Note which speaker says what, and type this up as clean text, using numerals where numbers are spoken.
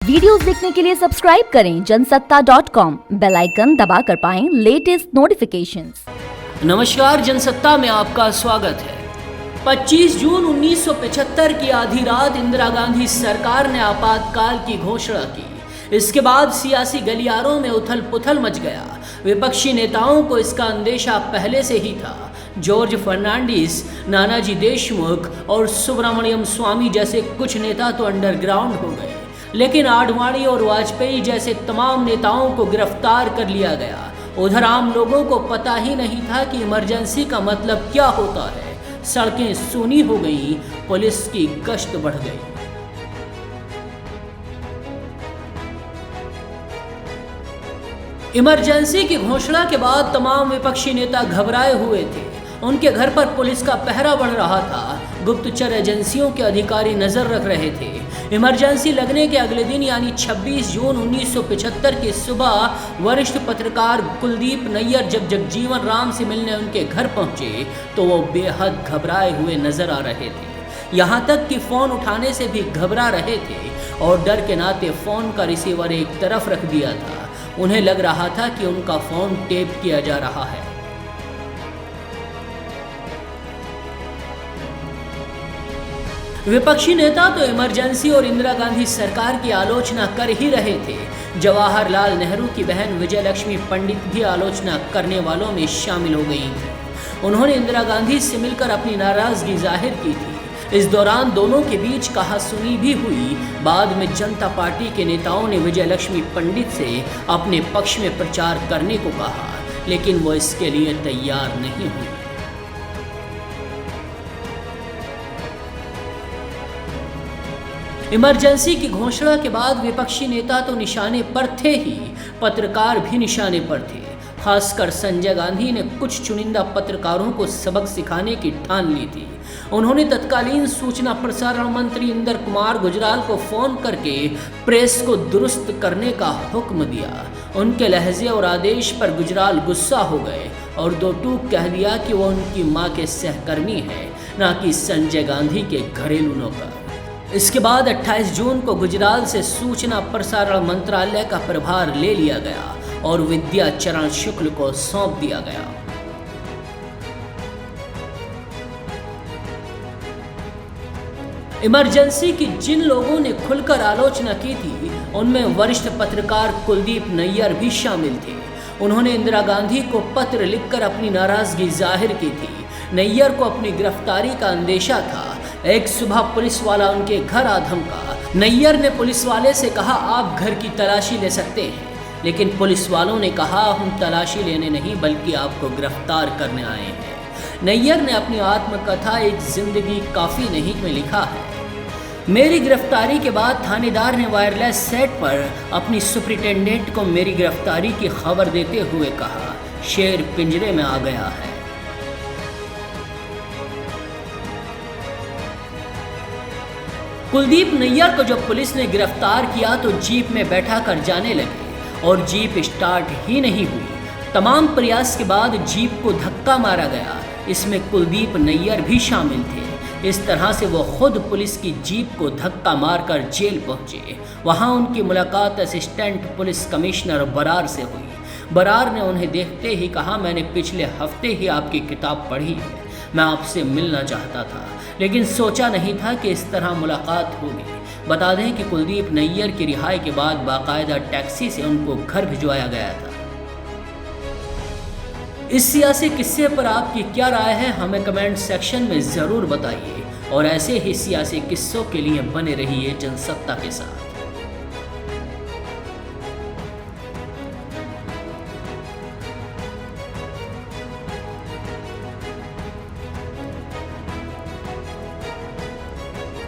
Speaker 1: Videos देखने के लिए सब्सक्राइब करें जनसत्ता.com, बेल आइकन दबाकर पाएं लेटेस्ट नोटिफिकेशंस।
Speaker 2: नमस्कार, जनसत्ता में आपका स्वागत है। 25 जून 1975 की आधी रात इंदिरा गांधी सरकार ने आपातकाल की घोषणा की। इसके बाद सियासी गलियारों में उथल पुथल मच गया। विपक्षी नेताओं को इसका अंदेशा पहले से ही था। जॉर्ज फर्नांडिस, नानाजी देशमुख और सुब्रमण्यम स्वामी जैसे कुछ नेता तो अंडरग्राउंड हो गए, लेकिन आडवाणी और वाजपेयी जैसे तमाम नेताओं को गिरफ्तार कर लिया गया। उधर आम लोगों को पता ही नहीं था कि इमरजेंसी का मतलब क्या होता है। सड़कें सूनी हो गई, पुलिस की गश्त बढ़ गई। इमरजेंसी की घोषणा के बाद तमाम विपक्षी नेता घबराए हुए थे। उनके घर पर पुलिस का पहरा बढ़ रहा था। गुप्तचर एजेंसियों के अधिकारी नजर रख रहे थे। इमरजेंसी लगने के अगले दिन यानी 26 जून 1975 की सुबह वरिष्ठ पत्रकार कुलदीप नैयर जब जगजीवन राम से मिलने उनके घर पहुंचे तो वो बेहद घबराए हुए नजर आ रहे थे। यहाँ तक कि फोन उठाने से भी घबरा रहे थे और डर के नाते फोन का रिसीवर एक तरफ रख दिया था। उन्हें लग रहा था कि उनका फोन टेप किया जा रहा है। विपक्षी नेता तो इमरजेंसी और इंदिरा गांधी सरकार की आलोचना कर ही रहे थे। जवाहरलाल नेहरू की बहन विजयलक्ष्मी पंडित भी आलोचना करने वालों में शामिल हो गई थी। उन्होंने इंदिरा गांधी से मिलकर अपनी नाराजगी जाहिर की थी। इस दौरान दोनों के बीच कहासुनी भी हुई। बाद में जनता पार्टी के नेताओं ने विजयलक्ष्मी पंडित से अपने पक्ष में प्रचार करने को कहा, लेकिन वो इसके लिए तैयार नहीं हुई। इमरजेंसी की घोषणा के बाद विपक्षी नेता तो निशाने पर थे ही, पत्रकार भी निशाने पर थे। खासकर संजय गांधी ने कुछ चुनिंदा पत्रकारों को सबक सिखाने की ठान ली थी। उन्होंने तत्कालीन सूचना प्रसारण मंत्री इंदर कुमार गुजराल को फोन करके प्रेस को दुरुस्त करने का हुक्म दिया। उनके लहजे और आदेश पर गुजराल गुस्सा हो गए और दो टूक कह दिया कि वो उनकी मां के सहकर्मी है, ना कि संजय गांधी के घरेलू नौकर। इसके बाद 28 जून को गुजराल से सूचना प्रसारण मंत्रालय का प्रभार ले लिया गया और विद्या चरण शुक्ल को सौंप दिया गया। इमरजेंसी की जिन लोगों ने खुलकर आलोचना की थी, उनमें वरिष्ठ पत्रकार कुलदीप नैयर भी शामिल थे। उन्होंने इंदिरा गांधी को पत्र लिखकर अपनी नाराजगी जाहिर की थी। नैयर को अपनी गिरफ्तारी का अंदेशा था। एक सुबह पुलिस वाला उनके घर आ धमका। नैयर ने पुलिस वाले से कहा, आप घर की तलाशी ले सकते हैं, लेकिन पुलिस वालों ने कहा, हम तलाशी लेने नहीं बल्कि आपको गिरफ्तार करने आए हैं। नैयर ने अपनी आत्मकथा एक जिंदगी काफी नहीं में लिखा है, मेरी गिरफ्तारी के बाद थानेदार ने वायरलेस सेट पर अपनी सुपरिटेंडेंट को मेरी गिरफ्तारी की खबर देते हुए कहा, शेर पिंजरे में आ गया है। कुलदीप नैयर को जब पुलिस ने गिरफ्तार किया तो जीप में बैठा कर जाने लगे और जीप स्टार्ट ही नहीं हुई। तमाम प्रयास के बाद जीप को धक्का मारा गया। इसमें कुलदीप नैयर भी शामिल थे। इस तरह से वो खुद पुलिस की जीप को धक्का मारकर जेल पहुंचे। वहां उनकी मुलाकात असिस्टेंट पुलिस कमिश्नर बरार से हुई। बरार ने उन्हें देखते ही कहा, मैंने पिछले हफ्ते ही आपकी किताब पढ़ी है, मैं आपसे मिलना चाहता था, लेकिन सोचा नहीं था कि इस तरह मुलाकात होगी। बता दें कि कुलदीप नैयर की रिहाई के बाद बाकायदा टैक्सी से उनको घर भिजवाया गया था। इस सियासी किस्से पर आपकी क्या राय है, हमें कमेंट सेक्शन में ज़रूर बताइए और ऐसे ही सियासी किस्सों के लिए बने रहिए जनसत्ता के साथ।